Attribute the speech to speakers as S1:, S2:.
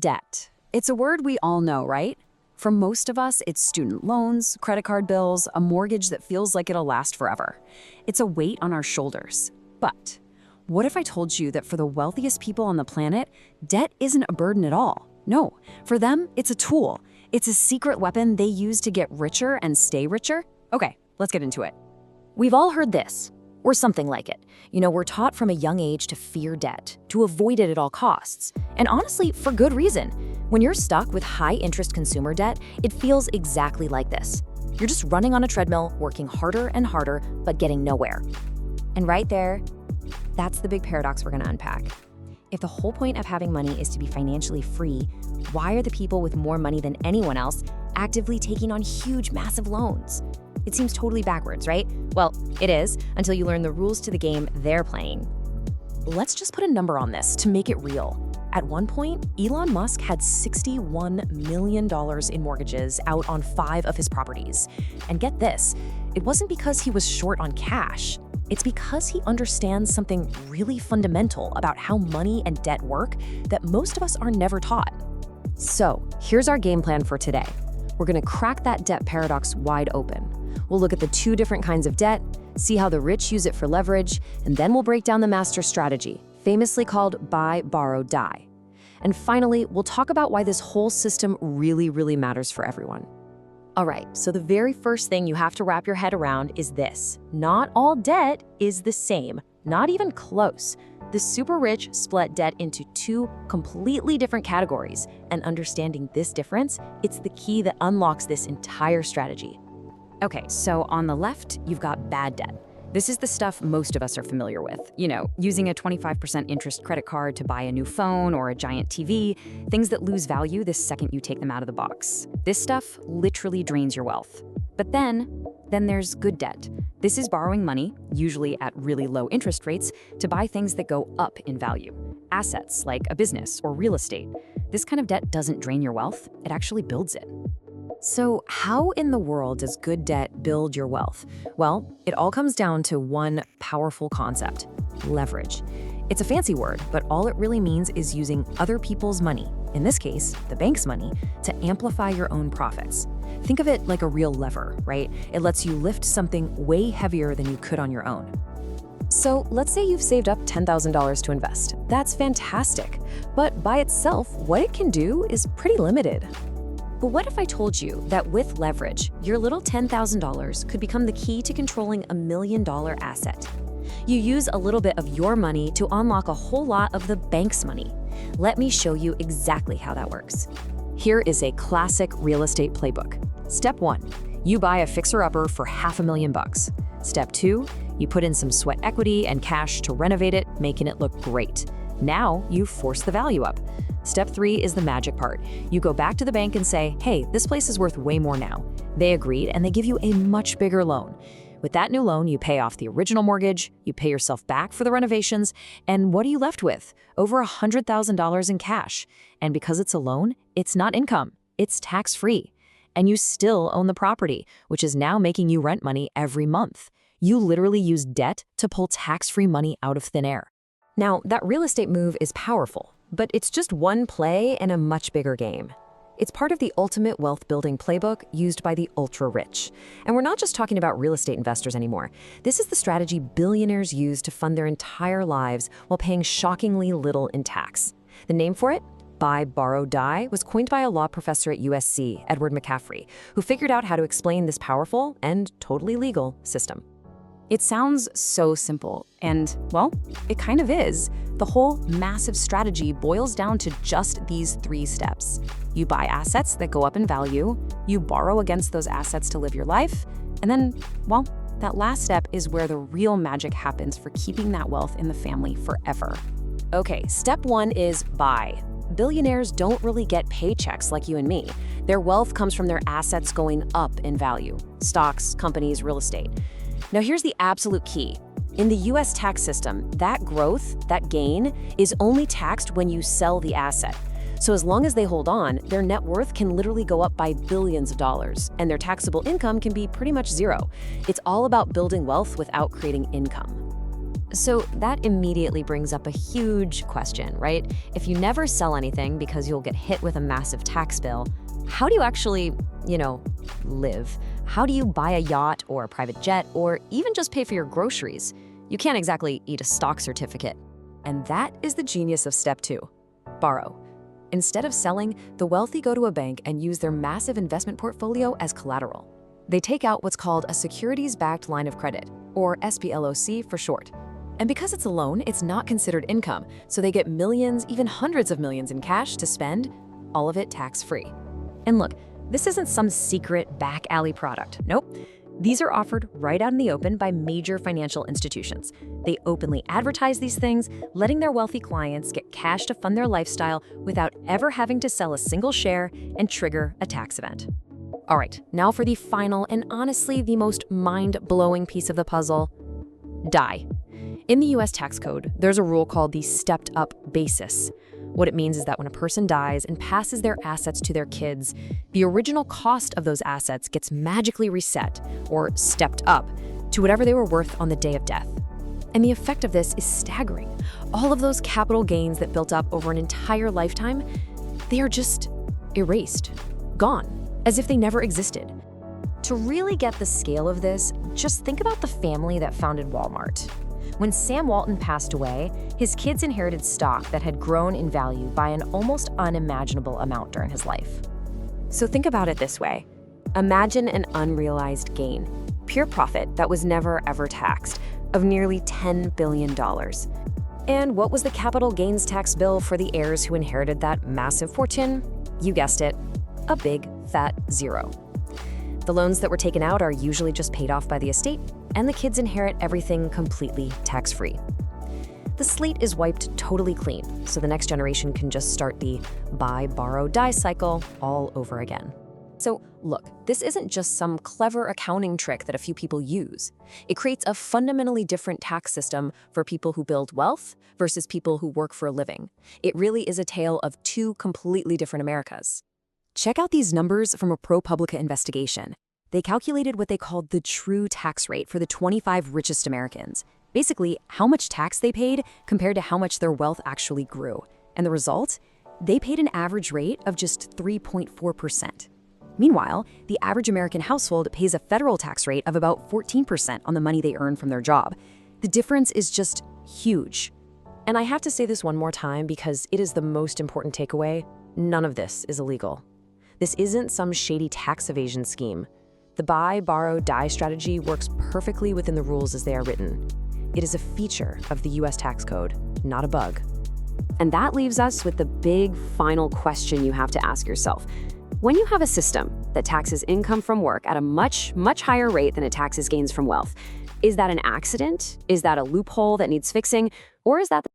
S1: Debt. It's a word we all know, right? For most of us, it's student loans, credit card bills, a mortgage that feels like it'll last forever. It's a weight on our shoulders. But what if I told you that for the wealthiest people on the planet, debt isn't a burden at all? No, for them, it's a tool. It's a secret weapon they use to get richer and stay richer. Okay, let's get into it.
S2: We've all heard this, or something like it. We're taught from a young age to fear debt, to avoid it at all costs. And honestly, for good reason. When you're stuck with high-interest consumer debt, it feels exactly like this. You're just running on a treadmill, working harder and harder, but getting nowhere. And right there, that's the big paradox we're gonna unpack. If the whole point of having money is to be financially free, why are the people with more money than anyone else actively taking on huge, massive loans? It seems totally backwards, right? Well, it is, until you learn the rules to the game they're playing. Let's just put a number on this to make it real. At one point, Elon Musk had $61 million in mortgages out on 5 of his properties. And get this, it wasn't because he was short on cash. It's because he understands something really fundamental about how money and debt work that most of us are never taught. So, here's our game plan for today. We're gonna crack that debt paradox wide open. We'll look at the 2 different kinds of debt, see how the rich use it for leverage, and then we'll break down the master strategy, famously called buy, borrow, die. And finally, we'll talk about why this whole system really matters for everyone. All right, so the very first thing you have to wrap your head around is this. Not all debt is the same, not even close. The super rich split debt into 2 completely different categories, and understanding this difference, it's the key that unlocks this entire strategy. Okay, so on the left, you've got bad debt. This is the stuff most of us are familiar with. Using a 25% interest credit card to buy a new phone or a giant TV, things that lose value the second you take them out of the box. This stuff literally drains your wealth. But then there's good debt. This is borrowing money, usually at really low interest rates, to buy things that go up in value. Assets like a business or real estate. This kind of debt doesn't drain your wealth, it actually builds it. So how in the world does good debt build your wealth? Well, it all comes down to one powerful concept: leverage. It's a fancy word, but all it really means is using other people's money, in this case, the bank's money, to amplify your own profits. Think of it like a real lever, right? It lets you lift something way heavier than you could on your own. So let's say you've saved up $10,000 to invest. That's fantastic. But by itself, what it can do is pretty limited. But what if I told you that with leverage, your little $10,000 could become the key to controlling $1 million asset? You use a little bit of your money to unlock a whole lot of the bank's money. Let me show you exactly how that works. Here is a classic real estate playbook. Step 1, you buy a fixer-upper for $500,000. Step 2, you put in some sweat equity and cash to renovate it, making it look great. Now you force the value up. Step 3 is the magic part. You go back to the bank and say, hey, this place is worth way more now. They agreed, and they give you a much bigger loan. With that new loan, you pay off the original mortgage, you pay yourself back for the renovations, and what are you left with? Over $100,000 in cash. And because it's a loan, it's not income, it's tax-free. And you still own the property, which is now making you rent money every month. You literally use debt to pull tax-free money out of thin air. Now, that real estate move is powerful, but it's just one play in a much bigger game. It's part of the ultimate wealth-building playbook used by the ultra-rich. And we're not just talking about real estate investors anymore. This is the strategy billionaires use to fund their entire lives while paying shockingly little in tax. The name for it? Buy, borrow, die was coined by a law professor at USC, Edward McCaffrey, who figured out how to explain this powerful and totally legal system. It sounds so simple, and, well, it kind of is. The whole massive strategy boils down to just these 3 steps. You buy assets that go up in value, you borrow against those assets to live your life, and then, well, that last step is where the real magic happens for keeping that wealth in the family forever. Okay, step 1 is buy. Billionaires don't really get paychecks like you and me. Their wealth comes from their assets going up in value: stocks, companies, real estate. Now here's the absolute key. In the US tax system, that growth, that gain, is only taxed when you sell the asset. So as long as they hold on, their net worth can literally go up by billions of dollars, and their taxable income can be pretty much zero. It's all about building wealth without creating income. So that immediately brings up a huge question, right? If you never sell anything because you'll get hit with a massive tax bill, how do you actually, live? How do you buy a yacht or a private jet or even just pay for your groceries? You can't exactly eat a stock certificate.
S1: And that is the genius of step 2. Borrow. Instead of selling, the wealthy go to a bank and use their massive investment portfolio as collateral. They take out what's called a securities-backed line of credit, or SPLOC for short. And because it's a loan, it's not considered income, so they get millions, even hundreds of millions in cash to spend, all of it tax-free.
S2: And look, this isn't some secret back alley product. Nope. These are offered right out in the open by major financial institutions. They openly advertise these things, letting their wealthy clients get cash to fund their lifestyle without ever having to sell a single share and trigger a tax event. All right, now for the final and honestly the most mind-blowing piece of the puzzle: die. In the US tax code, there's a rule called the stepped-up basis. What it means is that when a person dies and passes their assets to their kids, the original cost of those assets gets magically reset, or stepped up, to whatever they were worth on the day of death. And the effect of this is staggering. All of those capital gains that built up over an entire lifetime, they are just erased, gone, as if they never existed. To really get the scale of this, just think about the family that founded Walmart. When Sam Walton passed away, his kids inherited stock that had grown in value by an almost unimaginable amount during his life. So think about it this way. Imagine an unrealized gain, pure profit that was never ever taxed, of nearly $10 billion. And what was the capital gains tax bill for the heirs who inherited that massive fortune? You guessed it, a big, fat zero. The loans that were taken out are usually just paid off by the estate, and the kids inherit everything completely tax-free. The slate is wiped totally clean, so the next generation can just start the buy, borrow, die cycle all over again. So look, this isn't just some clever accounting trick that a few people use. It creates a fundamentally different tax system for people who build wealth versus people who work for a living. It really is a tale of two completely different Americas. Check out these numbers from a ProPublica investigation. They calculated what they called the true tax rate for the 25 richest Americans. Basically, how much tax they paid compared to how much their wealth actually grew. And the result? They paid an average rate of just 3.4%. Meanwhile, the average American household pays a federal tax rate of about 14% on the money they earn from their job. The difference is just huge. And I have to say this one more time because it is the most important takeaway. None of this is illegal. This isn't some shady tax evasion scheme. The buy, borrow, die strategy works perfectly within the rules as they are written. It is a feature of the US tax code, not a bug. And that leaves us with the big final question you have to ask yourself. When you have a system that taxes income from work at a much, much higher rate than it taxes gains from wealth, is that an accident? Is that a loophole that needs fixing? Or is that